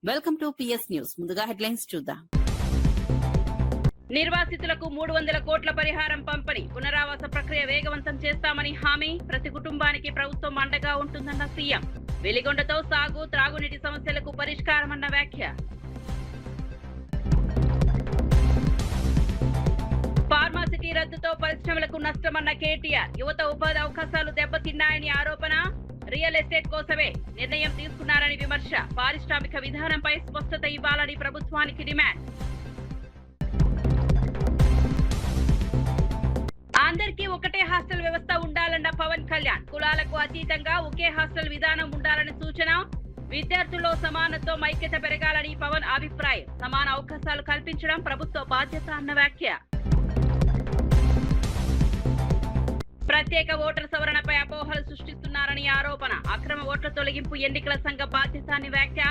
Welcome to PS news. ముందుగా headlines చూద్దాం. నిర్వాసితులకు 300 కోట్ల పరిహారం పంపిణీ, పునరావాస ప్రక్రియ వేగవంతం చేస్తామని హామీ, ప్రతి కుటుంబానికి ప్రభుత్వం అండగా ఉంటుందన్న సీఎం. వెలిగొండతో సాగు, త్రాగునీటి సమస్యలకు పరిష్కారమన్న వ్యాఖ్య. ఫార్మాసిటీ రద్దుతో పరిశ్రమలకు నష్టమన్న కేటీఆర్. యువత ఉపాధి అవకాశాలు దెబ్బతిన్నాయని ఆరోపణ. రియల్ ఎస్టేట్ కోసమే నిర్ణయం తీసుకున్నారని విమర్శ. పారిశ్రామిక విధానంపై స్పష్టత ఇవ్వాలని ప్రభుత్వానికి డిమాండ్. అందరికీ ఒకటే హాస్టల్ వ్యవస్థ ఉండాలన్న పవన్ కళ్యాణ్. కులాలకు అతీతంగా ఒకే హాస్టల్ విధానం ఉండాలని సూచన. విద్యార్థుల్లో సమానత్వం, ఐక్యత పెరగాలని పవన్ అభిప్రాయం. సమాన అవకాశాలు కల్పించడం ప్రభుత్వ బాధ్యత అన్న వ్యాఖ్య. ప్రత్యేక ఓటర్ సవరణపై అపోహలు సృష్టిస్తున్నారని ఆరోపణ. అక్రమ ఓట్ల తొలగింపు ఎన్నికల సంఘ బాధ్యత అని వ్యాఖ్య.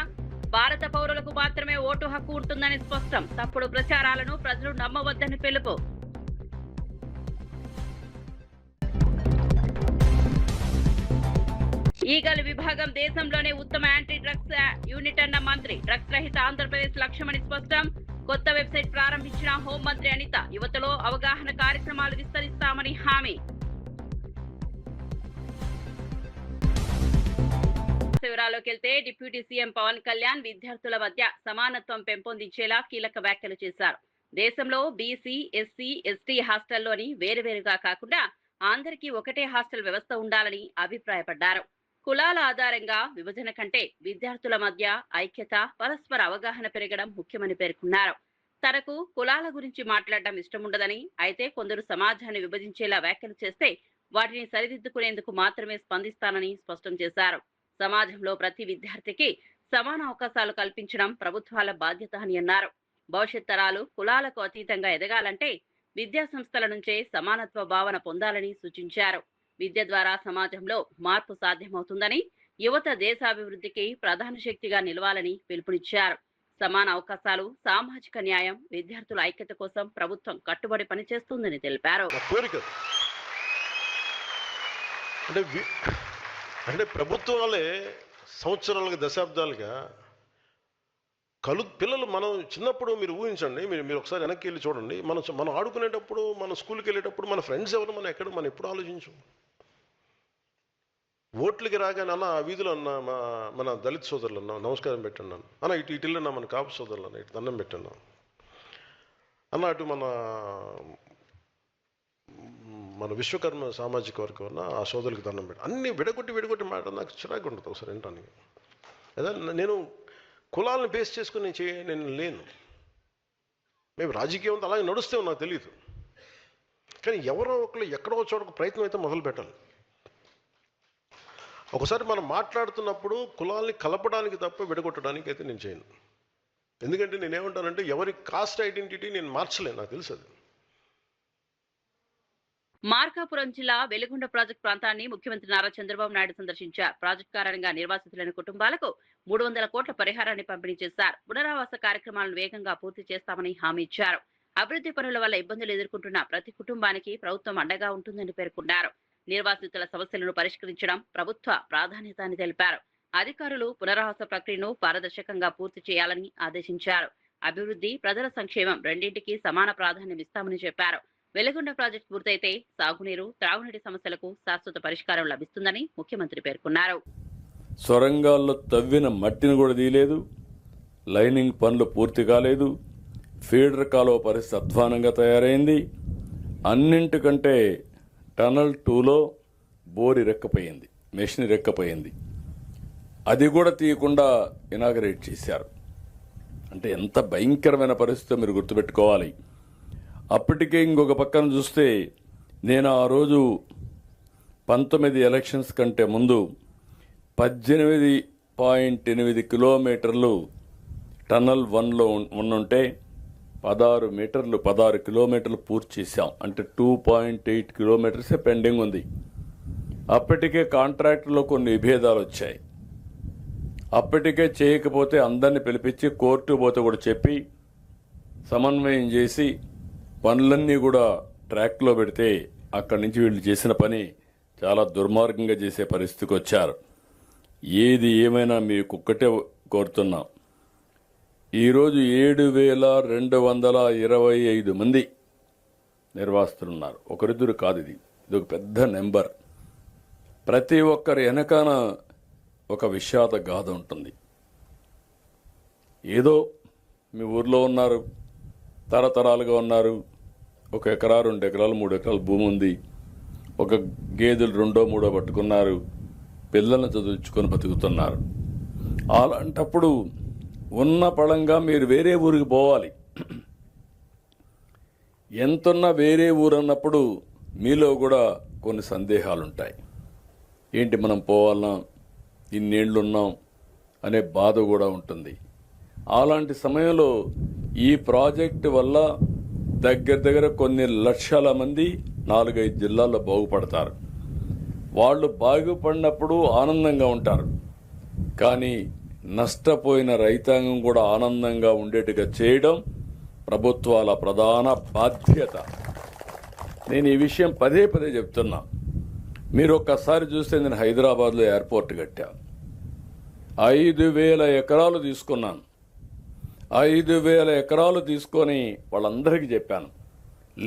భారత పౌరులకు మాత్రమే ఓటు హక్కు ఉంటుందని స్పష్టం. తప్పుడు ప్రచారాలను ప్రజలు నమ్మవద్దని పిలుపు. ఈగల్ విభాగం దేశంలోనే ఉత్తమ యాంటీ డ్రగ్స్ యూనిట్ అన్న మంత్రి. డ్రగ్స్ రహిత ఆంధ్రప్రదేశ్ లక్ష్యమని స్పష్టం. కొత్త వెబ్సైట్ ప్రారంభించిన హోంమంత్రి అనిత. యువతలో అవగాహన కార్యక్రమాలు విస్తరిస్తామని హామీ. వివరాల్లోకి వెళ్తే డిప్యూటీ సీఎం పవన్ కళ్యాణ్ విద్యార్థుల మధ్య సమానత్వం పెంపొందించేలా కీలక వ్యాఖ్యలు చేశారు. దేశంలో బీసీ, ఎస్సీ, ఎస్టీ హాస్టల్లోని వేరువేరుగా కాకుండా అందరికీ ఒకటే హాస్టల్ వ్యవస్థ ఉండాలని అభిప్రాయపడ్డారు. కులాల ఆధారంగా విభజన కంటే విద్యార్థుల మధ్య ఐక్యత, పరస్పర అవగాహన పెరగడం ముఖ్యమని పేర్కొన్నారు. తనకు కులాల గురించి మాట్లాడడం ఇష్టముండదని, అయితే కొందరు సమాజాన్ని విభజించేలా వ్యాఖ్యలు చేస్తే వాటిని సరిదిద్దుకునేందుకు మాత్రమే స్పందిస్తానని స్పష్టం చేశారు. సమాజంలో ప్రతి విద్యార్థికి సమాన అవకాశాలు కల్పించడం ప్రభుత్వాల బాధ్యత అని అన్నారు. భవిష్యత్ తరాలు కులాలకు అతీతంగా ఎదగాలంటే విద్యా సంస్థల నుంచే సమానత్వ భావన పొందాలని సూచించారు. విద్య ద్వారా సమాజంలో మార్పు సాధ్యమవుతుందని, యువత దేశాభివృద్ధికి ప్రధాన శక్తిగా నిలవాలని పిలుపునిచ్చారు. సమాన అవకాశాలు, సామాజిక న్యాయం, విద్యార్థుల ఐక్యత కోసం ప్రభుత్వం కట్టుబడి పనిచేస్తుందని తెలిపారు. అంటే ప్రభుత్వాలే సంవత్సరాలుగా, దశాబ్దాలుగా పిల్లలు, మనం చిన్నప్పుడు మీరు ఊహించండి, మీరు ఒకసారి వెనక్కి వెళ్ళి చూడండి. మనం ఆడుకునేటప్పుడు, మన స్కూల్కి వెళ్ళేటప్పుడు మన ఫ్రెండ్స్ ఎవరు, మనం ఎప్పుడు ఆలోచించు. ఓట్లకి రాగానే అన్న ఆ వీధిలో అన్న మన దళిత సోదరులు అన్న నమస్కారం పెట్టండి అన్న, ఇటు ఇటున్నా మన కాపు సోదరులు అన్న ఇటు దండం పెట్టండి అన్న, అటు మన విశ్వకర్మ సామాజిక వర్గం అన్న ఆ సోదరులకు దండం పెట్టి అన్నీ విడగొట్టి మాట నాకు చిరాకు ఉంటుంది ఒకసారి వినటానికి. అదే నేను కులాలను బేస్ చేసుకుని నేను లేను. మేము రాజకీయం అంతా అలాగే నడుస్తే నాకు తెలియదు. కానీ ఎవరో ఒకరు ఎక్కడో చోట ప్రయత్నం అయితే మొదలు పెట్టాలి. ఒకసారి మనం మాట్లాడుతున్నప్పుడు కులాల్ని కలపడానికి తప్ప విడగొట్టడానికి అయితే నేను చేయను. ఎందుకంటే నేనేమంటానంటే ఎవరి కాస్ట్ ఐడెంటిటీ నేను మార్చలేను, నాకు తెలుసు అది. మార్కాపురం జిల్లా వెలిగొండ ప్రాజెక్టు ప్రాంతాన్ని ముఖ్యమంత్రి నారా చంద్రబాబు నాయుడు సందర్శించారు. ప్రాజెక్టు కారణంగా నిర్వాసితులైన కుటుంబాలకు 300 కోట్ల పరిహారాన్ని పంపిణీ చేశారు. పునరావాస కార్యక్రమాలను వేగంగా పూర్తి చేస్తామని హామీ ఇచ్చారు. అభివృద్ధి పనుల వల్ల ఇబ్బందులు ఎదుర్కొంటున్న ప్రతి కుటుంబానికి ప్రభుత్వం అండగా ఉంటుందని పేర్కొన్నారు. నిర్వాసితుల సమస్యలను పరిష్కరించడం ప్రభుత్వ ప్రాధాన్యత అని తెలిపారు. అధికారులు పునరావాస ప్రక్రియను పారదర్శకంగా పూర్తి చేయాలని ఆదేశించారు. అభివృద్ధి, ప్రజల సంక్షేమం రెండింటికి సమాన ప్రాధాన్యం ఇస్తామని చెప్పారు. వెలిగొండ ప్రాజెక్టు పూర్తయితే సాగునీరు, త్రాగునీటి సమస్యలకు శాశ్వత పరిష్కారం లభిస్తుందని ముఖ్యమంత్రి పేర్కొన్నారు. సొరంగాల్లో తవ్విన మట్టిని కూడా తీయలేదు, లైనింగ్ పనులు పూర్తి కాలేదు, ఫీడర్ కాలువ పరిస్థితి అధ్వానంగా తయారైంది. అన్నింటికంటే టనల్ 2లో బోరి రెక్కపోయింది, మెషిన్ రెక్కపోయింది. అది కూడా తీయకుండా ఇనాగరేట్ చేశారు. అంటే ఎంత భయంకరమైన పరిస్థితి మీరు గుర్తుపెట్టుకోవాలి. అప్పటికే ఇంకొక పక్కన చూస్తే నేను ఆ రోజు 19 ఎలక్షన్స్ కంటే ముందు 18.8 కిలోమీటర్లు టన్నల్ 1లో ఉంటే 16 కిలోమీటర్లు పూర్తి చేశాం. అంటే 2.8 కిలోమీటర్సే పెండింగ్ ఉంది. అప్పటికే కాంట్రాక్టులో కొన్ని విభేదాలు వచ్చాయి. అప్పటికే చేయకపోతే అందరినీ పిలిపించి కోర్టు పోతే కూడా చెప్పి సమన్వయం చేసి పనులన్నీ కూడా ట్రాక్లో పెడితే అక్కడి నుంచి వీళ్ళు చేసిన పని చాలా దుర్మార్గంగా చేసే పరిస్థితికి వచ్చారు. ఏది ఏమైనా మీకు ఒక్కటే కోరుతున్నాం, ఈరోజు 7,225 మంది నిర్వాసితులున్నారు. ఒకరిద్దరు కాదు, ఇది ఒక పెద్ద నెంబర్. ప్రతి ఒక్కరి వెనకాన ఒక విషాద గాథ ఉంటుంది. ఏదో మీ ఊర్లో ఉన్నారు, తరతరాలుగా ఉన్నారు, 1 ఎకరా 2 ఎకరాలు 3 ఎకరాల భూమి ఉంది, ఒక గేదెలు 2 3 పట్టుకున్నారు, పిల్లల్ని చదివించుకొని బతుకుతున్నారు. అలాంటప్పుడు ఉన్న పళంగా మీరు వేరే ఊరికి పోవాలి. ఎంతున్నా వేరే ఊరు అన్నప్పుడు మీలో కూడా కొన్ని సందేహాలు ఉంటాయి. ఏంటి మనం పోవాలన్నా, ఇన్నేళ్లున్నాం అనే బాధ కూడా ఉంటుంది. అలాంటి సమయంలో ఈ ప్రాజెక్టు వల్ల దగ్గర కొన్ని లక్షల మంది 4-5 జిల్లాల్లో బాగుపడతారు. వాళ్ళు బాగుపడినప్పుడు ఆనందంగా ఉంటారు. కానీ నష్టపోయిన రైతాంగం కూడా ఆనందంగా ఉండేట్టుగా చేయడం ప్రభుత్వాల ప్రధాన బాధ్యత. నేను ఈ విషయం పదే చెప్తున్నా. మీరు ఒక్కసారి చూస్తే నేను హైదరాబాద్లో ఎయిర్పోర్ట్ కట్టా, 5,000 ఎకరాలు తీసుకున్నాను. 5,000 ఎకరాలు తీసుకొని వాళ్ళందరికీ చెప్పాను,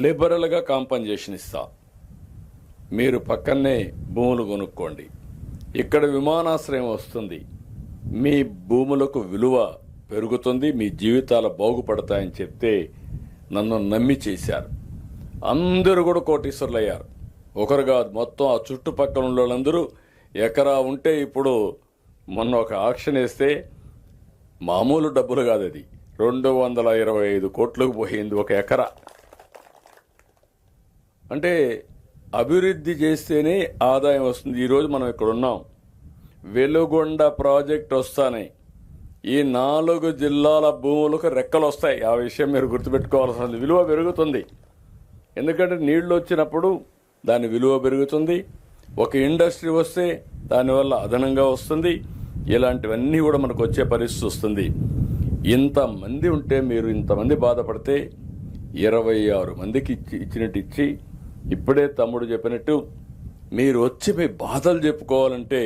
లిబరల్గా కాంపన్సేషన్ ఇస్తా, మీరు పక్కనే భూములు కొనుక్కోండి, ఇక్కడ విమానాశ్రయం వస్తుంది, మీ భూములకు విలువ పెరుగుతుంది, మీ జీవితాలు బాగుపడతాయని చెప్తే నన్ను నమ్మి చేశారు. అందరూ కూడా కోటీశ్వరులు అయ్యారు. ఒకరు కాదు, మొత్తం ఆ చుట్టుపక్కల ఉన్న వాళ్ళందరూ ఎకరా ఉంటే ఇప్పుడు మొన్న ఒక ఆక్షన్ వేస్తే మామూలు డబ్బులు కాదు, అది 225 కోట్లకు పోయింది ఒక ఎకరా. అంటే అభివృద్ధి చేస్తేనే ఆదాయం వస్తుంది. ఈరోజు మనం ఇక్కడ ఉన్నాం, వెలుగొండ ప్రాజెక్ట్ వస్తానే ఈ 4 జిల్లాల భూములకు రెక్కలు వస్తాయి. ఆ విషయం మీరు గుర్తుపెట్టుకోవాల్సింది. విలువ పెరుగుతుంది, ఎందుకంటే నీళ్లు వచ్చినప్పుడు దాని విలువ పెరుగుతుంది. ఒక ఇండస్ట్రీ వస్తే దానివల్ల అదనంగా వస్తుంది. ఇలాంటివన్నీ కూడా మనకు వచ్చే పరిస్థితి వస్తుంది. ఇంతమంది ఉంటే, మీరు ఇంతమంది బాధపడితే 26 మందికి ఇచ్చినట్టు ఇచ్చి, ఇప్పుడే తమ్ముడు చెప్పినట్టు మీరు వచ్చి మీ బాధలు చెప్పుకోవాలంటే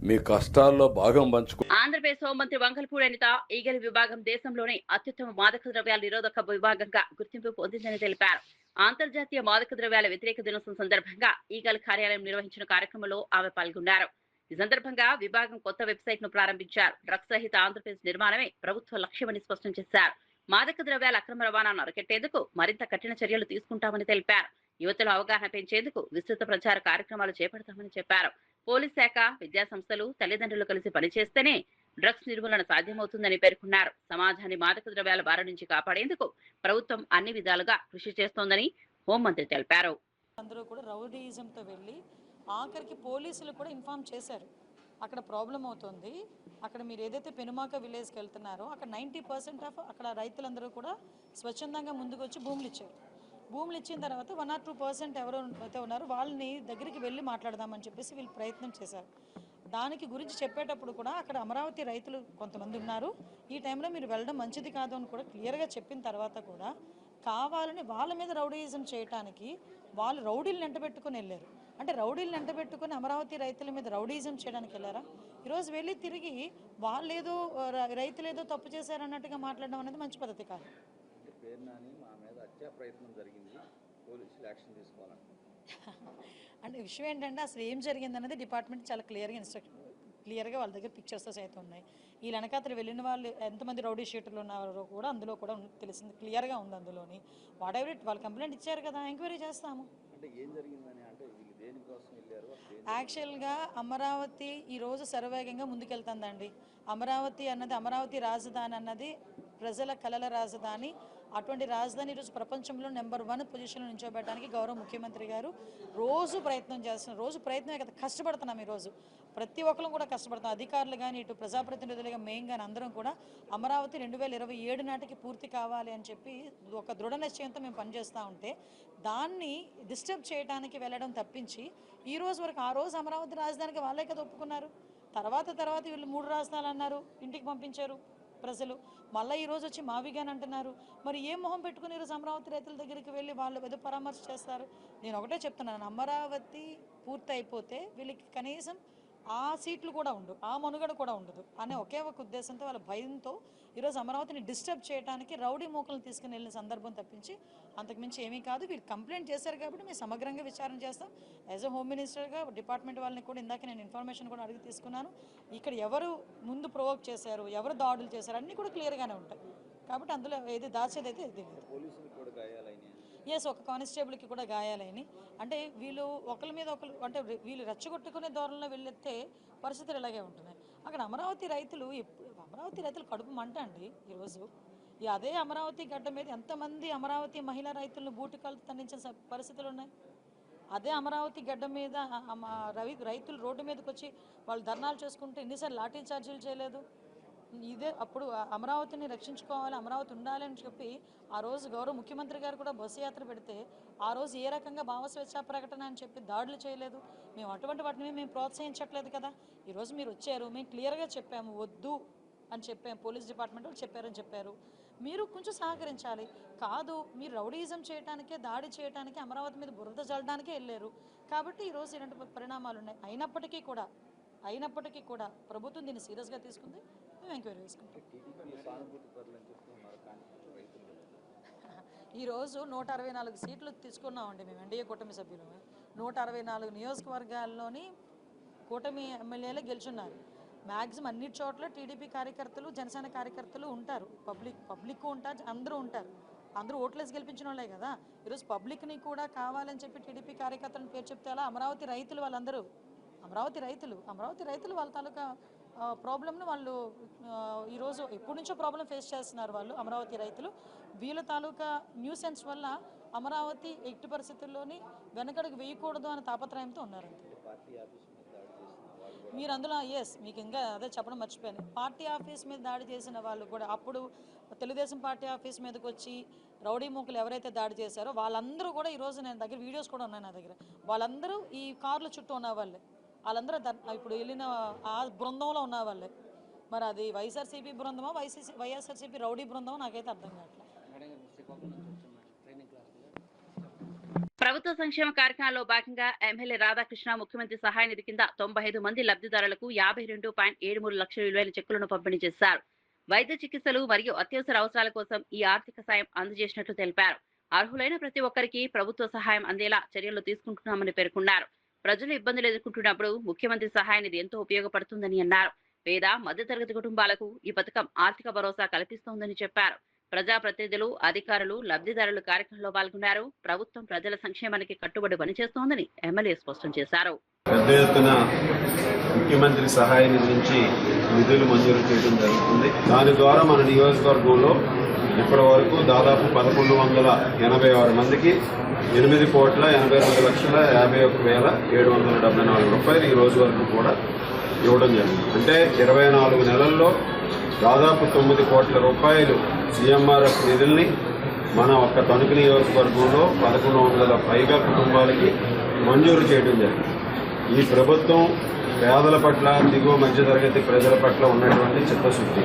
మీ కష్టాల్లో భాగం పంచుకో. ఆంధ్రప్రదేశ్ హోంమంత్రి వంగల్పూడి అనిత ఈగల విభాగం దేశంలోనే అత్యుత్తమ మాదక ద్రవ్యాల నిరోధక విభాగంగా గుర్తింపు పొందిందని తెలిపారు. అంతర్జాతీయ మాదక ద్రవ్యాల వ్యతిరేక దినోత్సవం సందర్భంగా ఈగల్ కార్యాలయం నిర్వహించిన కార్యక్రమంలో ఆమె పాల్గొన్నారు. ఈ సందర్భంగా విభాగం కొత్త వెబ్సైట్ ను ప్రారంభించారు. డ్రగ్స్ రహిత ఆంధ్రప్రదేశ్ నిర్మాణమే ప్రభుత్వ లక్ష్యమని స్పష్టం చేశారు. మాదక ద్రవ్యాల అక్రమ రవాణాను అరికట్టేందుకు మరింత కఠిన చర్యలు తీసుకుంటామని తెలిపారు. యువతలో అవగాహన పెంచేందుకు విస్తృత ప్రచార కార్యక్రమాలు చేపడతామని చెప్పారు. పోలీస్ శాఖ, విద్యా సంస్థలు, తల్లిదండ్రులు కలిసి పనిచేస్తేనే డ్రగ్స్ నిర్మూలన సాధ్యమవుతుందని పేర్కొన్నారు. సమాజాన్ని మాదక ద్రవ్యాల బారి నుంచి కాపాడేందుకు ప్రభుత్వం అన్ని విధాలుగా కృషి చేస్తోందని హోంమంత్రి తెలిపారు. అందరూ కూడా రౌడీయిజంతో వెళ్ళి ఆఖరికి పోలీసులు కూడా ఇన్ఫార్మ్ చేశారు, అక్కడ ప్రాబ్లం అవుతుంది, అక్కడ మీరు ఏదైతే పెనుమాక విలేజ్కి వెళ్తున్నారో అక్కడ 90% ఆఫ్ అక్కడ రైతులందరూ కూడా స్వచ్ఛందంగా ముందుకు వచ్చి భూములు ఇచ్చారు. భూములు ఇచ్చిన తర్వాత 1 or 2% ఎవరో అయితే ఉన్నారో వాళ్ళని దగ్గరికి వెళ్ళి మాట్లాడదామని చెప్పేసి వీళ్ళు ప్రయత్నం చేశారు. దానికి గురించి చెప్పేటప్పుడు కూడా అక్కడ అమరావతి రైతులు కొంతమంది ఉన్నారు, ఈ టైంలో మీరు వెళ్ళడం మంచిది కాదు అని కూడా క్లియర్గా చెప్పిన తర్వాత కూడా కావాలని వాళ్ళ మీద రౌడీయిజం చేయడానికి వాళ్ళు రౌడీలను ఎంటబెట్టుకుని వెళ్ళారు. అంటే రౌడీలను ఎంటబెట్టుకుని అమరావతి రైతుల మీద రౌడీయిజం చేయడానికి వెళ్ళారా? ఈరోజు వెళ్ళి తిరిగి వాళ్ళేదో రైతులేదో తప్పు చేశారన్నట్టుగా మాట్లాడడం అనేది మంచి పద్ధతి కాదు. అంటే విషయం ఏంటంటే అసలు ఏం జరిగింది అనేది డిపార్ట్మెంట్ చాలా క్లియర్గా వాళ్ళ దగ్గర పిక్చర్స్తో సైతం ఉన్నాయి. ఈ వెనకాతలు వెళ్ళిన వాళ్ళు ఎంతమంది రౌడీ షీటర్లు ఉన్నారో కూడా అందులో కూడా తెలిసింది, క్లియర్గా ఉంది అందులోని. వాట్ ఎవర్ ఇట్, వాళ్ళు కంప్లైంట్ ఇచ్చారు కదా, ఎంక్వైరీ చేస్తాము. యాక్చువల్గా అమరావతి ఈరోజు శరవేగంగా ముందుకెళ్తుందండి. అమరావతి అన్నది, అమరావతి రాజధాని అన్నది ప్రజల కలల రాజధాని. అటువంటి రాజధాని ఈరోజు ప్రపంచంలో నెంబర్ 1 పొజిషన్లో నిల్చోబెట్టడానికి గౌరవ ముఖ్యమంత్రి గారు రోజు ప్రయత్నం చేస్తున్నారు. రోజు ప్రయత్నమే కదా, కష్టపడుతున్నాం. ఈరోజు ప్రతి ఒక్కరు కూడా కష్టపడుతున్నాం. అధికారులు కానీ, ఇటు ప్రజాప్రతినిధులుగా మేము కానీ అందరం కూడా అమరావతి 2027 నాటికి పూర్తి కావాలి అని చెప్పి ఒక దృఢ నిశ్చయంతో మేము పనిచేస్తూ ఉంటే దాన్ని డిస్టర్బ్ చేయడానికి వెళ్ళడం తప్పించి ఈ రోజు వరకు, ఆ రోజు అమరావతి రాజధానికి వాళ్ళే కదా ఒప్పుకున్నారు. తర్వాత వీళ్ళు 3 రాజధానులు అన్నారు, ఇంటికి పంపించారు ప్రజలు. మళ్ళీ ఈరోజు వచ్చి మావిగాని అంటున్నారు. మరి ఏ మొహం పెట్టుకుని ఈరోజు అమరావతి రైతుల దగ్గరికి వెళ్ళి వాళ్ళు ఏదో పరామర్శ చేస్తారు? నేను ఒకటే చెప్తున్నాను, అమరావతి పూర్తి అయిపోతే వీళ్ళకి కనీసం ఆ సీట్లు కూడా ఉండవు, ఆ మనుగడ కూడా ఉండదు అనే ఒకే ఒక ఉద్దేశంతో వాళ్ళ భయంతో ఈరోజు అమరావతిని డిస్టర్బ్ చేయడానికి రౌడీ మూకలను తీసుకుని వెళ్ళిన సందర్భం తప్పించి అంతకుమించి ఏమీ కాదు. వీళ్ళు కంప్లైంట్ చేశారు కాబట్టి మేము సమగ్రంగా విచారణ చేస్తాం. యాజ్ అ హోమ్ మినిస్టర్గా డిపార్ట్మెంట్ వాళ్ళని కూడా ఇందాక నేను ఇన్ఫర్మేషన్ కూడా అడిగి తీసుకున్నాను. ఇక్కడ ఎవరు ముందు ప్రొవోక్ చేశారు, ఎవరు దాడులు చేశారు అన్నీ కూడా క్లియర్గానే ఉంటాయి. కాబట్టి అందులో ఏది దాచేది అయితే ఇది లేదు. ఎస్, ఒక కానిస్టేబుల్కి కూడా గాయాలైనవి. అంటే వీళ్ళు ఒకరి మీద ఒకరు అంటే వీళ్ళు రెచ్చగొట్టుకునే ధోరణిలో వెళ్ళెత్తే పరిస్థితులు ఇలాగే ఉంటున్నాయి. అక్కడ అమరావతి రైతులు కడుపు మంట అండి. ఈరోజు అదే అమరావతి గడ్డ మీద ఎంతమంది అమరావతి మహిళా రైతులను బూటికాలతో తన్నించిన పరిస్థితులు ఉన్నాయి. అదే అమరావతి గడ్డ మీద రైతులు రోడ్డు మీదకి వచ్చి వాళ్ళు ధర్నాలు చేసుకుంటే ఎన్నిసార్లు లాఠీ చార్జీలు చేయలేదు. ఇదే అప్పుడు అమరావతిని రక్షించుకోవాలి, అమరావతి ఉండాలి అని చెప్పి ఆ రోజు గౌరవ ముఖ్యమంత్రి గారు కూడా బస్సు యాత్ర పెడితే ఆ రోజు ఏ రకంగా భావస్వేచ్ఛా ప్రకటన అని చెప్పి దాడులు చేయలేదు. మేము అటువంటి వాటిని మేము ప్రోత్సహించట్లేదు కదా. ఈరోజు మీరు వచ్చారు, మేము క్లియర్గా చెప్పాము వద్దు అని చెప్పాము, పోలీస్ డిపార్ట్మెంట్ వాళ్ళు చెప్పారని చెప్పారు. మీరు కొంచెం సహకరించాలి. కాదు, మీరు రౌడీజం చేయడానికే, దాడి చేయడానికి, అమరావతి మీద బురద చల్లడానికే వెళ్ళారు. కాబట్టి ఈరోజు ఇలాంటి పరిణామాలు ఉన్నాయి. అయినప్పటికీ కూడా ప్రభుత్వం దీన్ని సీరియస్గా తీసుకుంది. మేము ఎంక్వైరీ చేసుకుంటాం. ఈరోజు 164 సీట్లు తీసుకున్నామండి మేము ఎన్డీఏ కూటమి సభ్యులు. 164 నియోజకవర్గాల్లోని కూటమి ఎమ్మెల్యేలే గెలుచున్నారు. మ్యాక్సిమం అన్ని చోట్ల టీడీపీ కార్యకర్తలు, జనసేన కార్యకర్తలు ఉంటారు, పబ్లిక్ ఉంటారు, అందరూ ఉంటారు. అందరూ ఓట్లేసి గెలిపించిన వాళ్ళే కదా. ఈరోజు పబ్లిక్ని కూడా కావాలని చెప్పి టీడీపీ కార్యకర్తలను పేరు చెప్తే అలా అమరావతి రైతులు వాళ్ళందరూ అమరావతి రైతులు వాళ్ళ తాలూకా ప్రాబ్లమ్ను వాళ్ళు ఈరోజు ఎప్పటి నుంచో ప్రాబ్లం ఫేస్ చేస్తున్నారు. వాళ్ళు అమరావతి రైతులు వీళ్ళ తాలూకా న్యూసెన్స్ వల్ల అమరావతి ఎట్టి పరిస్థితుల్లోని వెనకడుగు వేయకూడదు అనే తాపత్రయంతో ఉన్నారు. మీరు అందులో మీకు ఇంకా అదే చెప్పడం మర్చిపోయాను. పార్టీ ఆఫీస్ మీద దాడి చేసిన వాళ్ళు కూడా అప్పుడు తెలుగుదేశం పార్టీ ఆఫీస్ మీదకి వచ్చి రౌడీ మూకలు ఎవరైతే దాడి చేశారో వాళ్ళందరూ కూడా ఈరోజు నేను దగ్గర వీడియోస్ కూడా ఉన్నాయి నా దగ్గర. వాళ్ళందరూ ఈ కార్ల చుట్టూ ఉన్న వాళ్ళే, వాళ్ళందరూ ఇప్పుడు వెళ్ళిన ఆ బృందంలో ఉన్న వాళ్ళే. మరి అది వైఎస్ఆర్సీపీ బృందమో వైఎస్ఆర్సీపీ రౌడీ బృందమో నాకైతే అర్థం కావట్లేదు. ప్రభుత్వ సంక్షేమ కార్యక్రమాల్లో భాగంగా ఎమ్మెల్యే రాధాకృష్ణ ముఖ్యమంత్రి సహాయ నిధి కింద 95 మంది లబ్ధిదారులకు 52.73 లక్షల విలువైన చెక్కులను పంపిణీ చేశారు. వైద్య చికిత్సలు మరియు అత్యవసర అవసరాల కోసం ఈ ఆర్థిక సాయం అందజేసినట్లు తెలిపారు. అర్హులైన ప్రతి ఒక్కరికి ప్రభుత్వ సహాయం అందేలా చర్యలు తీసుకుంటున్నామని పేర్కొన్నారు. ప్రజలు ఇబ్బందులు ఎదుర్కొంటున్నప్పుడు ముఖ్యమంత్రి సహాయ నిధి ఎంతో ఉపయోగపడుతుందని అన్నారు. పేద మధ్యతరగతి కుటుంబాలకు ఈ పథకం ఆర్థిక భరోసా కల్పిస్తోందని చెప్పారు. ప్రజాప్రతినిధులు, అధికారులు, లబ్ధిదారులు కార్యక్రమంలో పాల్గొన్నారు. ప్రభుత్వం ప్రజల సంక్షేమానికి కట్టుబడి పనిచేస్తోందని ఎమ్మెల్యే స్పష్టం చేశారు. పెద్ద ఎత్తున ముఖ్యమంత్రి సహాయ నిధి నుంచి నిధులు మంజూరు చేయడం జరుగుతుంది. దాని ద్వారా మన నియోజకవర్గంలో ఇప్పటి వరకు దాదాపు 1186 మందికి 8,82,52,774 రూపాయలు ఈ రోజు వరకు కూడా ఇవ్వడం జరిగింది. అంటే 24 నెలల్లో దాదాపు 9 కోట్ల రూపాయలు సీఎంఆర్ఎఫ్ నిధుల్ని మన ఒక్క తణుకు నియోజకవర్గంలో 1100 పైగా కుటుంబాలకి మంజూరు చేయడం జరిగింది. ఈ ప్రభుత్వం పేదల పట్ల, దిగువ మధ్యతరగతి ప్రజల పట్ల ఉన్నటువంటి చిత్తశుద్ధి.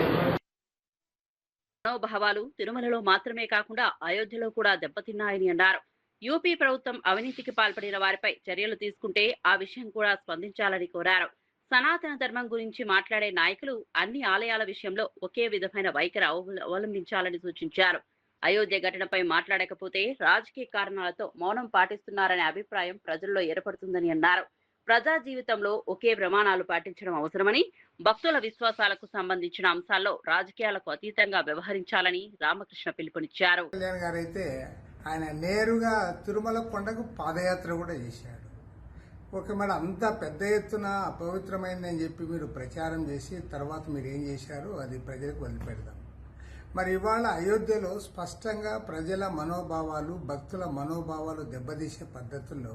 మనోభావాలు తిరుమలలో మాత్రమే కాకుండా అయోధ్యలో కూడా దెబ్బతిన్నాయని అన్నారు. యూపీ ప్రభుత్వం అవినీతికి పాల్పడిన వారిపై చర్యలు తీసుకుంటే ఆ విషయం కూడా స్పందించాలని కోరారు. సనాతన ధర్మం గురించి మాట్లాడే నాయకులు అన్ని ఆలయాల విషయంలో ఒకే విధమైన వైఖరి అవలంబించాలని సూచించారు. అయోధ్య ఘటనపై మాట్లాడకపోతే రాజకీయ కారణాలతో మౌనం పాటిస్తున్నారనే అభిప్రాయం ప్రజల్లో ఏర్పడుతుందని అన్నారు. ప్రజా జీవితంలో ఒకే ప్రమాణాలు పాటించడం అవసరమని, భక్తుల విశ్వాసాలకు సంబంధించిన అంశాల్లో రాజకీయాలకు అతీతంగా వ్యవహరించాలని రామకృష్ణ పిలుపునిచ్చారు. కళ్యాణ్ గారు అయితే ఆయన నేరుగా తిరుమల కొండకు పాదయాత్ర కూడా చేశాడు. ఓకే మేడం, అంత పెద్ద ఎత్తున అపవిత్రమైందని చెప్పి మీరు ప్రచారం చేసి తర్వాత మీరు ఏం చేశారు అది ప్రజలకు వదిలిపెడదాం. మరి ఇవాళ అయోధ్యలో స్పష్టంగా ప్రజల మనోభావాలు, భక్తుల మనోభావాలు దెబ్బతీసే పద్ధతుల్లో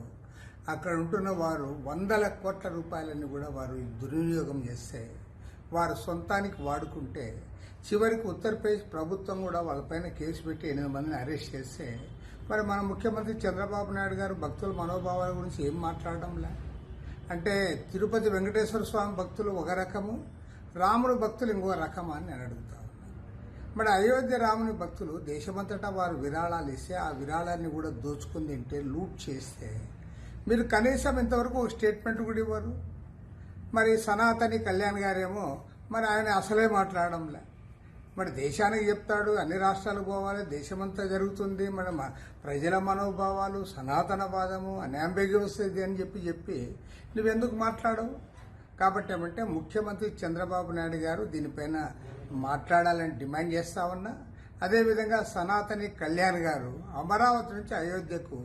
అక్కడ ఉంటున్న వారు 100 కోట్ల రూపాయలని కూడా వారు దుర్వినియోగం చేస్తే, వారు సొంతానికి వాడుకుంటే, చివరికి ఉత్తరప్రదేశ్ ప్రభుత్వం కూడా వాళ్ళపైన కేసు పెట్టి 8 మందిని అరెస్ట్ చేస్తే, మరి మన ముఖ్యమంత్రి చంద్రబాబు నాయుడు గారు భక్తుల మనోభావాల గురించి ఏం మాట్లాడడంలే. అంటే తిరుపతి వెంకటేశ్వర స్వామి భక్తులు ఒక రకము, రాముడు భక్తులు ఇంకో రకమా అని నేను అడుగుతా ఉన్నాను. మరి అయోధ్య రాముని భక్తులు దేశమంతటా వారు విరాళాలు ఇస్తే, ఆ విరాళాన్ని కూడా దోచుకుని తింటే, లూట్ చేస్తే, మీరు కనీసం ఇంతవరకు ఒక స్టేట్మెంట్ కూడా ఇవ్వరు. మరి సనాతని కళ్యాణ్ గారేమో మరి ఆయన అసలే మాట్లాడడంలే. మరి దేశానికి చెప్తాడు, అన్ని రాష్ట్రాలకు పోవాలి, దేశమంతా జరుగుతుంది, మరి ప్రజల మనోభావాలు, సనాతనవాదము, అన్యాంబిగ్యూస్ ఇది అని చెప్పి నువ్వెందుకు మాట్లాడవు? కాబట్టి ఏమంటే ముఖ్యమంత్రి చంద్రబాబు నాయుడు గారు దీనిపైన మాట్లాడాలని డిమాండ్ చేస్తా ఉన్నా. అదేవిధంగా సనాతని కళ్యాణ్ గారు అమరావతి నుంచి అయోధ్యకు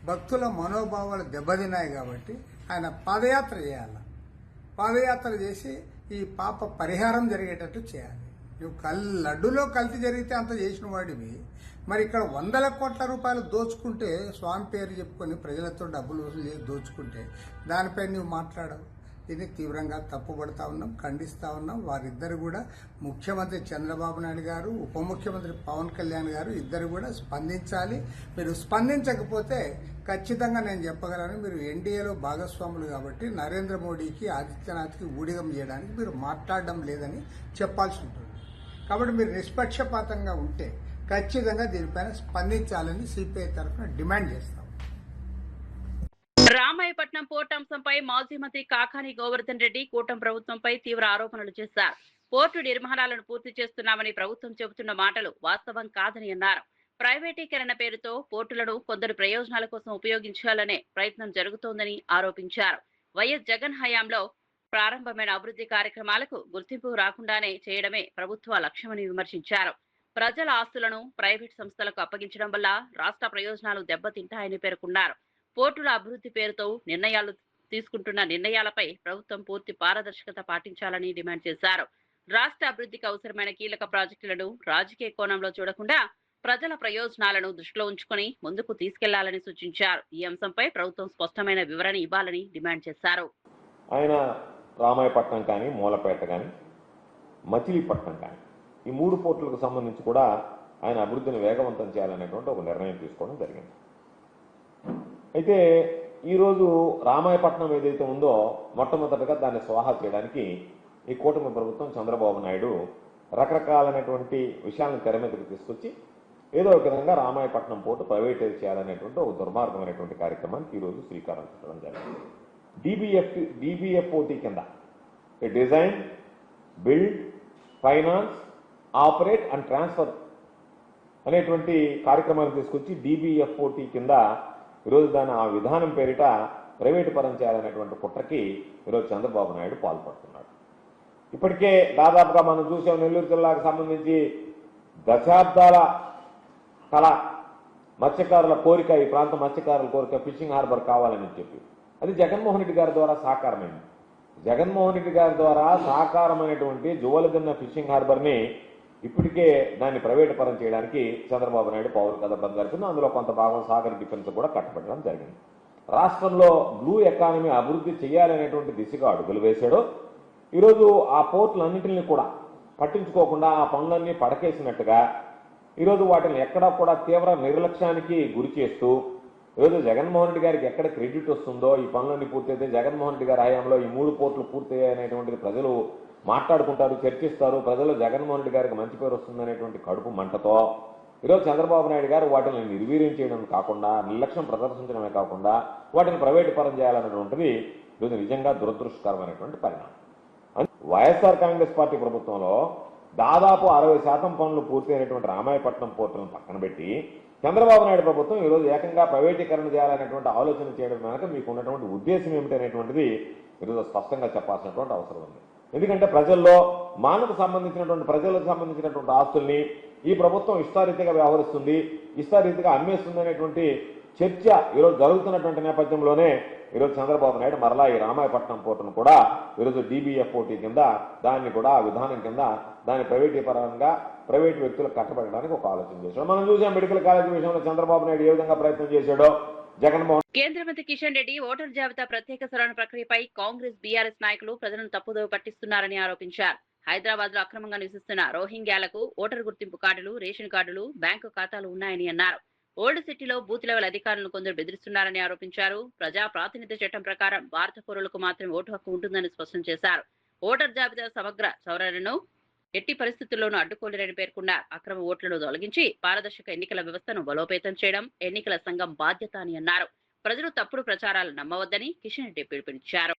భక్తుల మనోభావాలు దెబ్బతిన్నాయి కాబట్టి ఆయన పాదయాత్ర చేయాలి. పాదయాత్ర చేసి ఈ పాప పరిహారం జరిగేటట్టు చేయాలి. నువ్వు లడ్డులో కల్తీ జరిగితే అంత చేసిన వాడివి, మరి ఇక్కడ 100 కోట్ల రూపాయలు దోచుకుంటే, స్వామి పేరు చెప్పుకొని ప్రజలతో డబ్బులు వసూలు చేసి దోచుకుంటే దానిపై నువ్వు మాట్లాడవు. దీన్ని తీవ్రంగా తప్పుపడతా ఉన్నాం, ఖండిస్తా ఉన్నాం. వారిద్దరు కూడా ముఖ్యమంత్రి చంద్రబాబు నాయుడు గారు, ఉప ముఖ్యమంత్రి పవన్ కళ్యాణ్ గారు ఇద్దరు కూడా స్పందించాలి. మీరు స్పందించకపోతే ఖచ్చితంగా నేను చెప్పగలను, మీరు ఎన్డీఏలో భాగస్వాములు కాబట్టి నరేంద్ర మోడీకి, ఆదిత్యనాథ్కి ఊడిగం చేయడానికి మీరు మాట్లాడడం లేదని చెప్పాల్సి ఉంటుంది. కాబట్టి మీరు నిష్పక్షపాతంగా ఉంటే ఖచ్చితంగా దీనిపైన స్పందించాలని సిపిఐ తరఫున డిమాండ్ చేస్తాం. రామాయపట్నం పోర్టు అంశంపై మాజీ మంత్రి కాకాని గోవర్ధన్ రెడ్డి కూటమి ప్రభుత్వంపై తీవ్ర ఆరోపణలు చేశారు. పోర్టు నిర్మాణాలను పూర్తి చేస్తున్నామని ప్రభుత్వం చెబుతున్న మాటలు వాస్తవం కాదని అన్నారు. ప్రైవేటీకరణ పేరుతో పోర్టులను కొందరు ప్రయోజనాల కోసం ఉపయోగించాలనే ప్రయత్నం జరుగుతోందని ఆరోపించారు. వైఎస్ జగన్ హయాంలో ప్రారంభమైన అభివృద్ధి కార్యక్రమాలకు గుర్తింపు రాకుండానే చేయడమే ప్రభుత్వ లక్ష్యమని విమర్శించారు. ప్రజల ఆస్తులను ప్రైవేట్ సంస్థలకు అప్పగించడం వల్ల రాష్ట్ర ప్రయోజనాలు దెబ్బతింటాయని పేర్కొన్నారు. పోర్టుల అభివృద్ధి పేరుతో తీసుకుంటున్న నిర్ణయాలపై ప్రభుత్వం పూర్తి పారదర్శకత పాటించాలని డిమాండ్ చేశారు. రాష్ట్ర అభివృద్ధికి అవసరమైన కీలక ప్రాజెక్టులను రాజకీయ కోణంలో చూడకుండా ప్రజల ప్రయోజనాలను దృష్టిలో ఉంచుకొని ముందుకు తీసుకెళ్లాలని సూచించారు. ఈ అంశంపై ప్రభుత్వం స్పష్టమైన వివరణ ఇవ్వాలని డిమాండ్ చేశారు. ఆయన రామాయపట్నం కానీ, మూలపేట కానీ, మచిలీపట్నం కానీ ఈ 3 పోర్టులకు సంబంధించి కూడా ఆయన అభివృద్ధిని వేగవంతం చేయాలనేటువంటి ఒక నిర్ణయం తీసుకోవడం జరిగింది. అయితే ఈరోజు రామాయపట్నం ఏదైతే ఉందో మొట్టమొదటిగా దాన్ని స్వాహా చేయడానికి ఈ కూటమి ప్రభుత్వం చంద్రబాబు నాయుడు రకరకాలైనటువంటి విషయాలను తెర మీదకి తీసుకొచ్చి ఏదో ఒక విధంగా రామాయపట్నం పోర్టు ప్రైవేటైజ్ చేయాలనేటువంటి ఒక దుర్మార్గమైనటువంటి కార్యక్రమానికి ఈరోజు శ్రీకారం చుట్టడం జరిగింది. DBFOT కింద design, build, finance, operate and transfer అనేటువంటి కార్యక్రమాన్ని తీసుకొచ్చి DBFOT కింద ఈరోజు దాని ఆ విధానం పేరిట ప్రైవేటు పరం చేయాలనేటువంటి కుట్రకి ఈరోజు చంద్రబాబు నాయుడు పాల్పడుతున్నాడు. ఇప్పటికే దాదాపుగా మనం చూసాం, నెల్లూరు జిల్లాకు సంబంధించి దశాబ్దాల కళ, మత్స్యకారుల కోరిక, ఈ ప్రాంత మత్స్యకారుల కోరిక ఫిషింగ్ హార్బర్ కావాలని చెప్పి అది జగన్మోహన్ రెడ్డి గారి ద్వారా సాకారమైంది. జగన్మోహన్ రెడ్డి గారి ద్వారా సాకారమైనటువంటి జువలదిన్న ఫిషింగ్ హార్బర్ని ఇప్పటికే దాన్ని ప్రైవేటు పరం చేయడానికి చంద్రబాబు నాయుడు పౌరు కథ జరిపింది. అందులో కొంత భాగం సాగర్ డిఫెన్స్ కూడా కట్టబెట్టడం జరిగింది. రాష్ట్రంలో బ్లూ ఎకానమీ అభివృద్ధి చేయాలనేటువంటి దిశగా అడుగులు వేశాడు. ఈరోజు ఆ పోర్టులన్నింటినీ కూడా పట్టించుకోకుండా ఆ పనులన్నీ పడకేసినట్టుగా ఈరోజు వాటిని ఎక్కడా కూడా తీవ్ర నిర్లక్ష్యానికి గురి చేస్తూ ఈరోజు జగన్మోహన్ రెడ్డి గారికి ఎక్కడ క్రెడిట్ వస్తుందో, ఈ పనులన్నీ పూర్తయితే జగన్మోహన్ రెడ్డి గారి హయాంలో ఈ 3 పోర్టులు పూర్తయ్యాయనేటువంటిది ప్రజలు మాట్లాడుకుంటారు, చర్చిస్తారు. ప్రజలు జగన్మోహన్ రెడ్డి గారికి మంచి పేరు వస్తుందనేటువంటి కడుపు మంటతో ఈరోజు చంద్రబాబు నాయుడు గారు వాటిని నిర్వీర్యం చేయడం కాకుండా, నిర్లక్ష్యం ప్రదర్శించడమే కాకుండా వాటిని ప్రైవేటు పరం చేయాలనేటువంటిది ఈరోజు నిజంగా దురదృష్టకరమైనటువంటి పరిణామం. వైఎస్ఆర్ కాంగ్రెస్ పార్టీ ప్రభుత్వంలో దాదాపు 60% పనులు పూర్తయినటువంటి రామాయపట్నం పోర్టులను పక్కన పెట్టి చంద్రబాబు నాయుడు ప్రభుత్వం ఈరోజు ఏకంగా ప్రైవేటీకరణ చేయాలనేటువంటి ఆలోచన చేయడం వెనక మీకు ఉన్నటువంటి ఉద్దేశం ఏమిటనేటువంటిది ఈరోజు స్పష్టంగా చెప్పాల్సినటువంటి అవసరం ఉంది. ఎందుకంటే ప్రజలకు సంబంధించినటువంటి ఆస్తుల్ని ఈ ప్రభుత్వం ఇష్టారీతిగా వ్యవహరిస్తుంది, ఇష్టారీతిగా అమ్మేస్తుంది అనేటువంటి చర్చ ఈరోజు జరుగుతున్నటువంటి నేపథ్యంలోనే ఈరోజు చంద్రబాబు నాయుడు మరలా ఈ రామాయపట్నం పోర్టును కూడా ఈరోజు DBFOT కింద దాన్ని కూడా విధానం కింద దాన్ని ప్రైవేటీకరణంగా ప్రైవేటు వ్యక్తులకు కట్టబెట్టడానికి ఒక ఆలోచన చేశాడు. మనం చూసాం మెడికల్ కాలేజీ విషయంలో చంద్రబాబు నాయుడు ఏ విధంగా ప్రయత్నం చేశాడో. కేంద్ర మంత్రి కిషన్ రెడ్డి ఓటర్ జాబితా ప్రత్యేక సవరణ ప్రక్రియపై కాంగ్రెస్, బీఆర్ఎస్ నాయకులు ప్రజలను తప్పుదోవ పట్టిస్తున్నారని ఆరోపించారు. హైదరాబాద్ లో అక్రమంగా నివసిస్తున్న రోహింగ్యాలకు ఓటర్ గుర్తింపు కార్డులు, రేషన్ కార్డులు, బ్యాంకు ఖాతాలు ఉన్నాయని అన్నారు. ఓల్డ్ సిటీలో బూత్ లెవెల్ అధికారులను కొందరు బెదిరిస్తున్నారని ఆరోపించారు. ప్రజా ప్రాతినిధ్య చట్టం ప్రకారం భారత పౌరులకు మాత్రమే ఓటు హక్కు ఉంటుందని స్పష్టం చేశారు. ఓటర్ జాబితా సమగ్ర సవరణను ఎట్టి పరిస్థితుల్లోనూ అడ్డుకోలేరని పేర్కొన్నారు. అక్రమ ఓట్లను తొలగించి పారదర్శక ఎన్నికల వ్యవస్థను బలోపేతం చేయడం ఎన్నికల సంఘం బాధ్యత అని అన్నారు. ప్రజలు తప్పుడు ప్రచారాలు నమ్మవద్దని కిషన్ రెడ్డి పిలుపునిచ్చారు.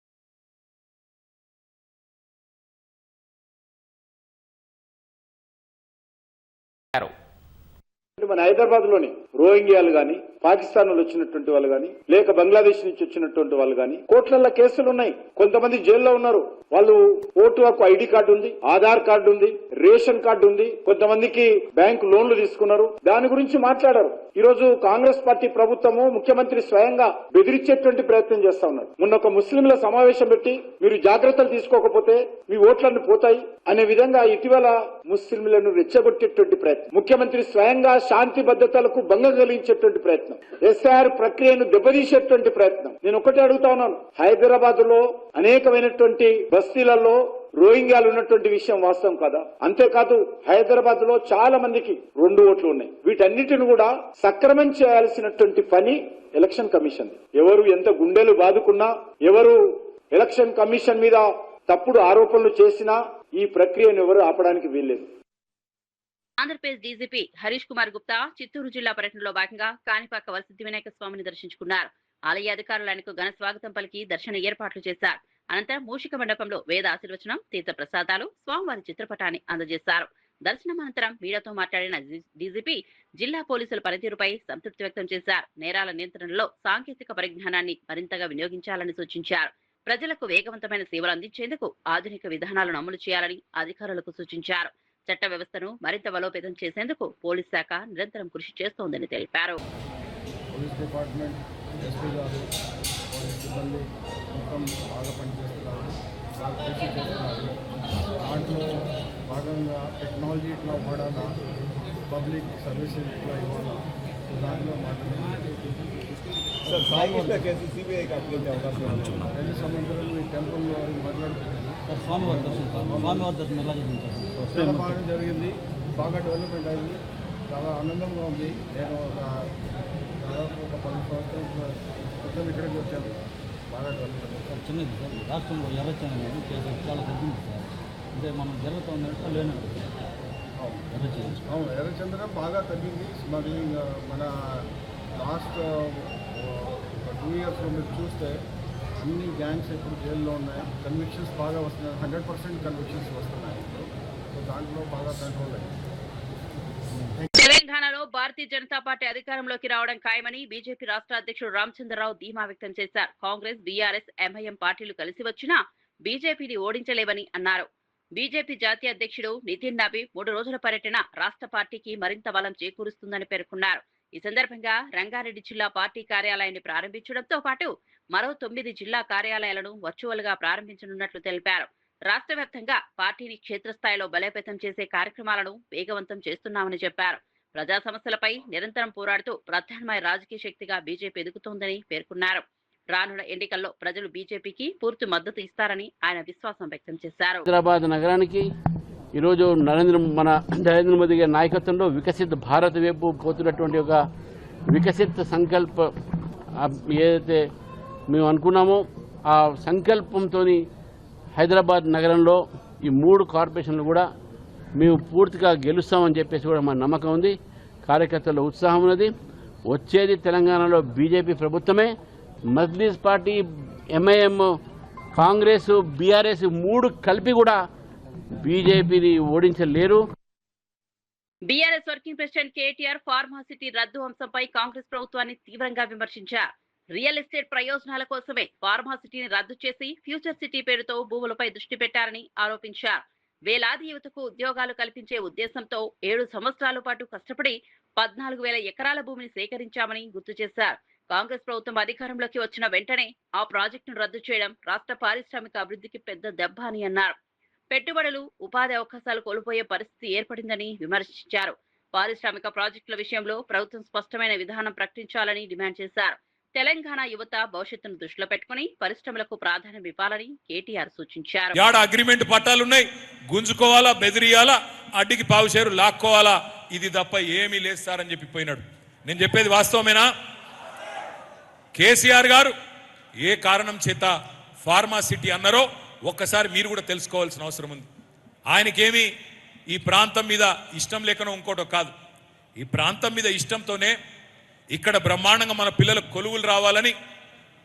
మన హైదరాబాద్ లోని రోహింగ్యాలు గాని, పాకిస్తాన్ నుంచి వచ్చినటువంటి వాళ్ళు గాని, లేక బంగ్లాదేశ్ నుంచి వచ్చినటువంటి వాళ్ళు గాని కోట్లల్లో కేసులు ఉన్నాయి. కొంతమంది జైల్లో ఉన్నారు. వాళ్ళు ఓటు హక్కు ఐడి కార్డు ఉంది, ఆధార్ కార్డు ఉంది, రేషన్ కార్డు ఉంది, కొంతమందికి బ్యాంకు లోన్లు తీసుకున్నారు. దాని గురించి మాట్లాడారు. ఈ రోజు కాంగ్రెస్ పార్టీ ప్రభుత్వము, ముఖ్యమంత్రి స్వయంగా బెదిరించేటువంటి ప్రయత్నం చేస్తా ఉన్నారు. మొన్న ఒక ముస్లింల సమావేశం పెట్టి మీరు జాగ్రత్తలు తీసుకోకపోతే మీ ఓట్లన్నీ పోతాయి అనే విధంగా ఇటీవల ముస్లింలను రెచ్చగొట్టేటువంటి ప్రయత్నం, ముఖ్యమంత్రి స్వయంగా శాంతి భద్రతలకు భంగం కలిగించేటువంటి ప్రయత్నం, ఎస్ఐఆర్ ప్రక్రియను దెబ్బతీసేటువంటి ప్రయత్నం. నేను ఒకటే అడుగుతా ఉన్నాను, హైదరాబాద్ లో అనేకమైనటువంటి బస్తీలలో రోహింగ్యాలు ఉన్నటువంటి విషయం వాస్తవం కదా? అంతేకాదు హైదరాబాద్ లో చాలా మందికి 2 ఓట్లు ఉన్నాయి. వీటన్నిటిని కూడా సక్రమం చేయాల్సినటువంటి పని ఎలక్షన్ కమిషన్. ఎవరు ఎంత గుండెలు బాదుకున్నా, ఎవరు ఎలక్షన్ కమిషన్ మీద తప్పుడు ఆరోపణలు చేసినా ఈ ప్రక్రియను ఎవరు ఆపడానికి వీల్లేదు. ఆంధ్రప్రదేశ్ డీజీపీ హరీష్ కుమార్ గుప్తా చిత్తూరు జిల్లా పర్యటనలో భాగంగా కాణిపాక వరసిద్ధి వినాయక స్వామిని దర్శించుకున్నారు. ఆలయ అధికారులు ఆయనకు ఘన స్వాగతం పలికి దర్శన ఏర్పాట్లు చేశారు. అనంతరం మూషిక మండపంలో వేద ఆశీర్వచనం, తీర్థ ప్రసాదాలు, స్వామివారి చిత్రపటాన్ని అందజేశారు. దర్శనం అనంతరం మీడియాతో మాట్లాడిన డీజీపీ జిల్లా పోలీసుల పనితీరుపై సంతృప్తి వ్యక్తం చేశారు. నేరాల నియంత్రణలో సాంకేతిక పరిజ్ఞానాన్ని మరింతగా వినియోగించాలని సూచించారు. ప్రజలకు వేగవంతమైన సేవలు అందించేందుకు ఆధునిక విధానాలను అమలు చేయాలని అధికారులకు సూచించారు. చట్ట వ్యవస్థను మరింత బలోపేతం చేసేందుకు పోలీస్ శాఖ నిరంతరం కృషి చేస్తోందని తెలిపారు. పోలీస్ డిపార్ట్మెంట్, ఎస్పీ గారు, పోలీస్ సిబ్బంది మొత్తం బాగా పనిచేస్తున్నారు, బాగా కృషి చేస్తున్నారు. దాంట్లో భాగంగా టెక్నాలజీ ఇట్లా వాడాలా, పబ్లిక్ సర్వీసెస్ ఇట్లా ఇవ్వాలా, దాంట్లో సంబంధించిన ఈ టెంపుల్లో మాట్లాడుతున్నాను. చాలా బాగా జరిగింది, బాగా డెవలప్మెంట్ అయింది, చాలా ఆనందంగా ఉంది. నేను దాదాపు ఒక 10 సంవత్సరాల క్రితం ఇక్కడికి వచ్చాను. బాగా డెవలప్మెంట్ చిన్నది సార్. రాష్ట్రంలో ఎర్రచందనం అనేది కేసు చాలా తగ్గింది సార్. అంటే మనం జరుగుతున్నట్టు లేనట్టు ఎర్రచందనం బాగా తగ్గింది. స్మగ్లింగ్ మన లాస్ట్ 2 years మీరు చూస్తే అన్ని గ్యాంగ్స్ ఇప్పుడు జైల్లో ఉన్నాయి. కన్విక్షన్స్ బాగా వస్తున్నాయి, 100% కన్విక్షన్స్ వస్తున్నాయి. సో దాంట్లో బాగా కంట్రోల్ అయింది. తెలంగాణలో భారతీయ జనతా పార్టీ అధికారంలోకి రావడం ఖాయమని బీజేపీ రాష్ట్ర అధ్యక్షుడు రామచంద్రరావు ధీమా వ్యక్తం చేశారు. కాంగ్రెస్, బీఆర్ఎస్, ఎంఐఎం పార్టీలు కలిసి వచ్చినా బీజేపీని ఓడించలేవని అన్నారు. బీజేపీ జాతీయ అధ్యక్షుడు నితిన్ నబీ 3 రోజుల పర్యటన రాష్ట్ర పార్టీకి మరింత బలం చేకూరుస్తుందని పేర్కొన్నారు. ఈ సందర్భంగా రంగారెడ్డి జిల్లా పార్టీ కార్యాలయాన్ని ప్రారంభించడంతో పాటు మరో 9 జిల్లా కార్యాలయాలను వర్చువల్ గా ప్రారంభించనున్నట్లు తెలిపారు. రాష్ట్ర వ్యాప్తంగా పార్టీని క్షేత్రస్థాయిలో బలోపేతం చేసే కార్యక్రమాలను వేగవంతం చేస్తున్నామని చెప్పారు. ప్రజా సమస్యలపై నిరంతరం పోరాడుతూ ప్రత్యామ్నాయ రాజకీయ శక్తిగా బీజేపీ ఎదుగుతోందని పేర్కొన్నారు. రానున్న ఎన్నికల్లో ప్రజలు బీజేపీకి పూర్తి మద్దతు ఇస్తారని ఆయన విశ్వాసం వ్యక్తం చేశారు. హైదరాబాద్ నగరానికి ఈరోజు నరేంద్ర మోదీ గారి నాయకత్వంలో వికసిత్ భారత్ వైపు పోతున్నటువంటి ఒక వికసిత్ సంకల్ప ఏదైతే మేము అనుకున్నామో ఆ సంకల్పంతో హైదరాబాద్ నగరంలో ఈ 3 కార్పొరేషన్లు కూడా మేము పూర్తిగా గెలుస్తామని చెప్పేసి కూడా మా నమ్మకం ఉంది. కార్యకర్తల ఉత్సాహం ఉన్నది. వచ్చేది తెలంగాణలో బీజేపీ ప్రభుత్వమే. Majlis party, MIM, Congress, BRS 3 కలిపి కూడా బీజేపీని ఓడించలేరు. BRS working president KTR pharma city రద్దు అంశంపై కాంగ్రెస్ ప్రభుత్వాన్ని తీవ్రంగా విమర్శించారు. రియల్ ఎస్టేట్ ప్రయోజనాల కోసమే ఫార్మాసిటీని రద్దు చేసి ఫ్యూచర్ సిటీ పేరుతో భూములపై దృష్టి పెట్టారని ఆరోపించారు. వేలాది యువతకు ఉద్యోగాలు కల్పించే ఉద్దేశంతో 7 సంవత్సరాల పాటు కష్టపడి 14,000 ఎకరాల భూమిని సేకరించామని గుర్తు చేశారు. కాంగ్రెస్ ప్రభుత్వం అధికారంలోకి వచ్చిన వెంటనే ఆ ప్రాజెక్టును రద్దు చేయడం రాష్ట్ర పారిశ్రామిక అభివృద్ధికి పెద్ద దెబ్బ అని అన్నారు. పెట్టుబడులు, ఉపాధి అవకాశాలు కోల్పోయే పరిస్థితి ఏర్పడిందని విమర్శించారు. పారిశ్రామిక ప్రాజెక్టుల విషయంలో ప్రభుత్వం స్పష్టమైన విధానం ప్రకటించాలని డిమాండ్ చేశారు. తెలంగాణ యువత భవిష్యత్తును దృష్టిలో పెట్టుకుని పరిశ్రమలకు ప్రాధాన్యం ఇవ్వాలని కేటీఆర్ సూచించారు. యాడ అగ్రిమెంట్ పట్టాలున్నాయి, గుంజుకోవాలా, బెదిరియాలా, అడ్డికి పావుషేరు లాక్కోవాలా, ఇది తప్ప ఏమీ లేస్తారని చెప్పి పోయినాడు. నేను చెప్పేది వాస్తవమేనా? కేసీఆర్ గారు ఏ కారణం చేత ఫార్మాసిటీ అన్నారో ఒక్కసారి మీరు కూడా తెలుసుకోవాల్సిన అవసరం ఉంది. ఆయనకేమీ ఈ ప్రాంతం మీద ఇష్టం లేకనో ఇంకోటో కాదు. ఈ ప్రాంతం మీద ఇష్టంతోనే ఇక్కడ బ్రహ్మాండంగా మన పిల్లలకు కొలువులు రావాలని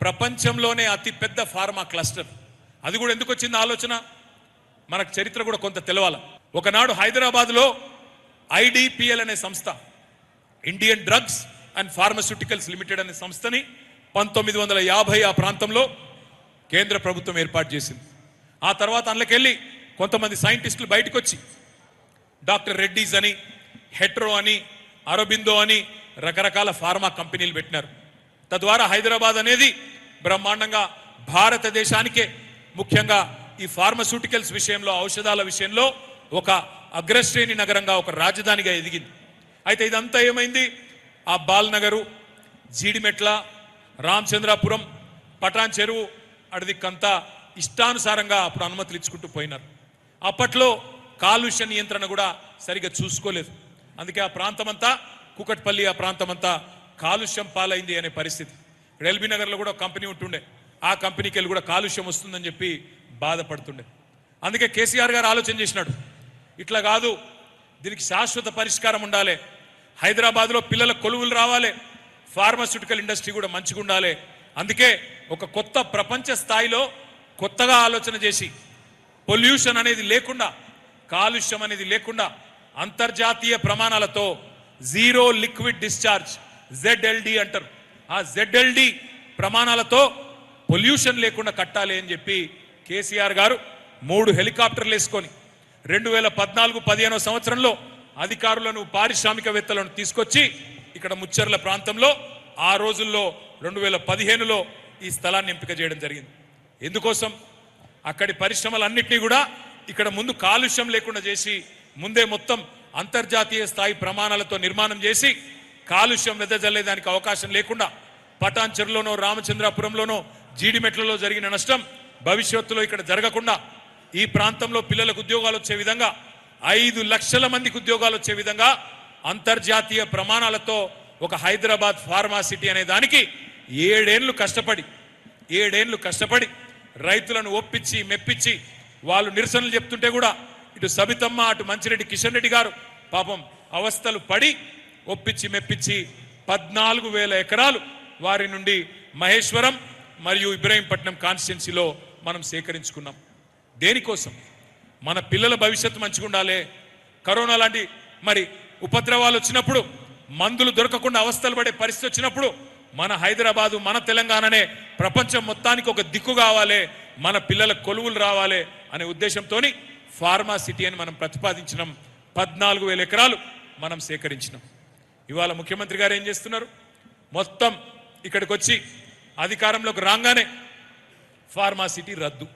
ప్రపంచంలోనే అతిపెద్ద ఫార్మా క్లస్టర్, అది కూడా ఎందుకు వచ్చింది ఆలోచన మనకు చరిత్ర కూడా కొంత తెలవాలి. ఒకనాడు హైదరాబాద్లో IDPL అనే సంస్థ, Indian drugs and pharmaceuticals limited అనే సంస్థని 1950 ఆ ప్రాంతంలో కేంద్ర ప్రభుత్వం ఏర్పాటు చేసింది. ఆ తర్వాత అందులోకెళ్ళి కొంతమంది సైంటిస్టులు బయటకు వచ్చి డాక్టర్ రెడ్డీస్ అని, హెట్రో అని, అరబిందో అని రకరకాల ఫార్మా కంపెనీలు పెట్టినారు. తద్వారా హైదరాబాద్ అనేది బ్రహ్మాండంగా భారతదేశానికే, ముఖ్యంగా ఈ ఫార్మస్యూటికల్స్ విషయంలో, ఔషధాల విషయంలో ఒక అగ్రశ్రేణి నగరంగా, ఒక రాజధానిగా ఎదిగింది. అయితే ఇదంతా ఏమైంది? ఆ బాల్నగరు, జీడిమెట్ల, రామచంద్రాపురం, పటాన్ చెరువు అడిదిక్కంతా ఇష్టానుసారంగా అప్పుడు అనుమతులు ఇచ్చుకుంటూ పోయినారు. అప్పట్లో కాలుష్య నియంత్రణ కూడా సరిగా చూసుకోలేదు. అందుకే ఆ ప్రాంతమంతా, కూకట్పల్లి ఆ ప్రాంతమంతా కాలుష్యం పాలైంది అనే పరిస్థితి. ఇక్కడ ఎల్బీ నగర్లో కూడా ఒక కంపెనీ ఉంటుండే, ఆ కంపెనీకి వెళ్ళి కూడా కాలుష్యం వస్తుందని చెప్పి బాధపడుతుండే. అందుకే కేసీఆర్ గారు ఆలోచన చేసినాడు, ఇట్లా కాదు, దీనికి శాశ్వత పరిష్కారం ఉండాలి, హైదరాబాద్లో పిల్లల కొలువులు రావాలి, ఫార్మాస్యూటికల్ ఇండస్ట్రీ కూడా మంచిగా ఉండాలి. అందుకే ఒక కొత్త ప్రపంచ స్థాయిలో కొత్తగా ఆలోచన చేసి పొల్యూషన్ అనేది లేకుండా, కాలుష్యం అనేది లేకుండా అంతర్జాతీయ ప్రమాణాలతో జీరో లిక్విడ్ డిశ్చార్జ్, ZLD అంటారు, ఆ ZLD ప్రమాణాలతో పొల్యూషన్ లేకుండా కట్టాలి అని చెప్పి కేసీఆర్ గారు 3 హెలికాప్టర్లు వేసుకొని 2014-15 సంవత్సరంలో అధికారులను, పారిశ్రామికవేత్తలను తీసుకొచ్చి ఇక్కడ ముచ్చర్ల ప్రాంతంలో ఆ రోజుల్లో 2015లో ఈ స్థలాన్ని ఎంపిక చేయడం జరిగింది. ఎందుకోసం? అక్కడి పరిశ్రమలన్నింటినీ కూడా ఇక్కడ ముందు కాలుష్యం లేకుండా చేసి, ముందే మొత్తం అంతర్జాతీయ స్థాయి ప్రమాణాలతో నిర్మాణం చేసి కాలుష్యం వెదజల్లేదానికి అవకాశం లేకుండా పటాన్ చెరువులోనో, రామచంద్రాపురంలోనో, జీడిమెట్లలో జరిగిన నష్టం భవిష్యత్తులో ఇక్కడ జరగకుండా, ఈ ప్రాంతంలో పిల్లలకు ఉద్యోగాలు వచ్చే విధంగా, 5 లక్షల మందికి ఉద్యోగాలు వచ్చే విధంగా అంతర్జాతీయ ప్రమాణాలతో ఒక హైదరాబాద్ ఫార్మా సిటీ అనే దానికి 7 ఏళ్లు కష్టపడి రైతులను ఒప్పించి మెప్పించి, వాళ్ళు నిరసనలు చెప్తుంటే కూడా ఇటు సబితమ్మ, అటు మంచిరెడ్డి కిషన్ రెడ్డి గారు పాపం అవస్థలు పడి ఒప్పించి మెప్పించి 14,000 ఎకరాలు వారి నుండి మహేశ్వరం మరియు ఇబ్రహీంపట్నం కాన్స్టిట్యున్సీలో మనం సేకరించుకున్నాం. దేనికోసం? మన పిల్లల భవిష్యత్తు మంచిగా ఉండాలి. కరోనా లాంటి మరి ఉపద్రవాలు వచ్చినప్పుడు, మందులు దొరకకుండా అవస్థలు పడే పరిస్థితి వచ్చినప్పుడు మన హైదరాబాదు, మన తెలంగాణనే ప్రపంచం మొత్తానికి ఒక దిక్కు కావాలి, మన పిల్లల కొలువులు రావాలి అనే ఉద్దేశంతో ఫార్మా సిటీ అని మనం ప్రతిపాదించినాం. 14,000 ఎకరాలు మనం సేకరించినాం. ఇవాళ ముఖ్యమంత్రి గారు ఏం చేస్తున్నారు? మొత్తం ఇక్కడికి వచ్చి అధికారంలోకి రాగానే ఫార్మా సిటీ రద్దు.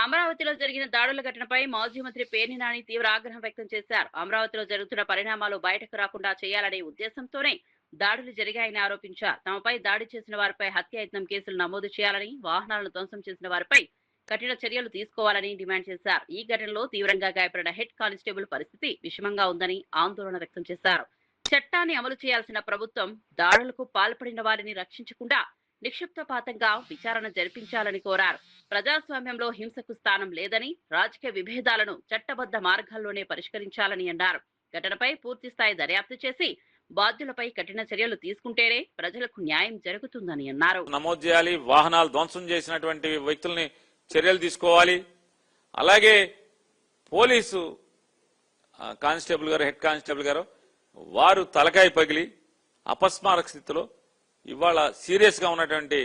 అమరావతిలో జరిగిన దాడుల ఘటనపై మాజీ మంత్రి పేర్ని నాని తీవ్ర ఆగ్రహం వ్యక్తం చేశారు. అమరావతిలో జరుగుతున్న పరిణామాలు బయటకు రాకుండా చేయాలనే ఉద్దేశంతోనే దాడులు జరిగాయని ఆరోపించారు. తమపై దాడి చేసిన వారిపై హత్యాయత్నం కేసులు నమోదు చేయాలని, వాహనాలను ధ్వంసం చేసిన వారిపై కఠిన చర్యలు తీసుకోవాలని డిమాండ్ చేశారు. ఈ ఘటనలో తీవ్రంగా గాయపడిన హెడ్ కానిస్టేబుల్ పరిస్థితి విషమంగా ఉందని ఆందోళన వ్యక్తం చేశారు. చట్టాన్ని అమలు చేయాల్సిన ప్రభుత్వం దాడులకు పాల్పడిన వారిని రక్షించకుండా నిక్షిప్తపాతంగా విచారణ జరిపించాలని కోరారు. ప్రజాస్వామ్యంలో హింసకు స్థానం లేదని, రాజకీయ విభేదాలను చట్టబద్ధ మార్గాల్లోనే పరిష్కరించాలని అన్నారు. ఘటనపై పూర్తి స్థాయి దర్యాప్తు చేసి బాధ్యులపై కఠిన చర్యలు తీసుకుంటేనే ప్రజలకు న్యాయం జరుగుతుందని అన్నారు. నమోదు చేయాలి, వాహనాలు ధ్వంసం చేసినటువంటి వ్యక్తుల్ని చర్యలు తీసుకోవాలి. అలాగే పోలీసు కానిస్టేబుల్ గారు, హెడ్ కానిస్టేబుల్ గారు, వారు తలకాయ పగిలి అపస్మారక స్థితిలో ఇవాళ సీరియస్ గా ఉన్నటువంటి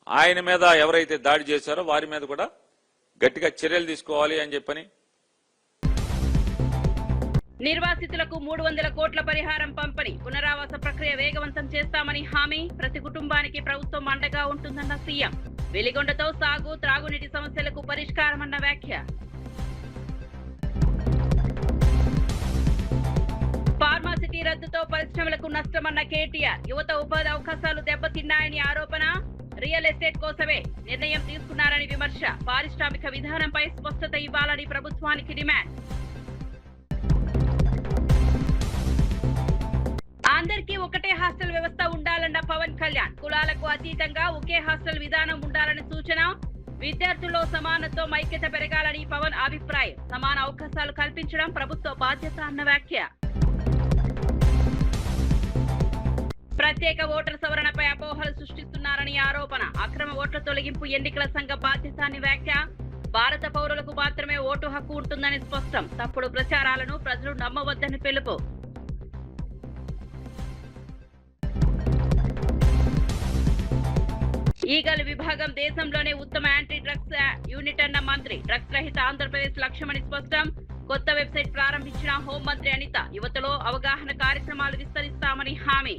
ఆయన మీద ఎవరైతే దాడి చేశారో వారి మీద కూడా గట్టిగా చర్యలు తీసుకోవాలి అని చెప్పని. నిర్వాసితులకు 300 కోట్ల పరిహారం పంపిణీ, పునరావాస ప్రక్రియ వేగవంతం చేస్తామని హామీ, ప్రతి కుటుంబానికి ప్రభుత్వం అండగా ఉంటుందన్న సీఎం. వెలిగొండతో సాగు, త్రాగునీటి సమస్యలకు పరిష్కారమన్న వ్యాఖ్య. ఫార్మాసిటీ రద్దుతో పరిశ్రమలకు నష్టమన్న కేటీఆర్. యువత ఉపాధి అవకాశాలు దెబ్బతిన్నాయని ఆరోపణ. రియల్ ఎస్టేట్ కోసమే నిర్ణయం తీసుకున్నారని విమర్శ. పారిశ్రామిక విధానంపై స్పష్టత ఇవ్వాలని ప్రభుత్వానికి డిమాండ్. అందరికీ ఒకటే హాస్టల్ వ్యవస్థ ఉండాలన్న పవన్ కళ్యాణ్. కులాలకు అతీతంగా ఒకే హాస్టల్ విధానం ఉండాలని సూచన. విద్యార్థుల్లో సమానత్వం, ఐక్యత పెరగాలని పవన్ అభిప్రాయం. సమాన అవకాశాలు కల్పించడం ప్రభుత్వ బాధ్యత అన్న వ్యాఖ్య. ప్రత్యేక ఓటర్ సవరణపై అపోహలు సృష్టిస్తున్నారని ఆరోపణ. అక్రమ ఓట్ల తొలగింపు ఎన్నికల సంఘ బాధ్యత అని వ్యాఖ్య. భారత పౌరులకు మాత్రమే ఓటు హక్కు ఉంటుందని స్పష్టం. తప్పుడు ప్రచారాలను ప్రజలు నమ్మవద్దని పిలుపు. ఈగల్ విభాగం దేశంలోనే ఉత్తమ యాంటీ డ్రగ్స్ యూనిట్ అన్న మంత్రి. డ్రగ్స్ రహిత ఆంధ్రప్రదేశ్ లక్ష్యమని స్పష్టం. కొత్త వెబ్సైట్ ప్రారంభించిన హోంమంత్రి అనిత. యువతలో అవగాహన కార్యక్రమాలు విస్తరిస్తామని హామీ.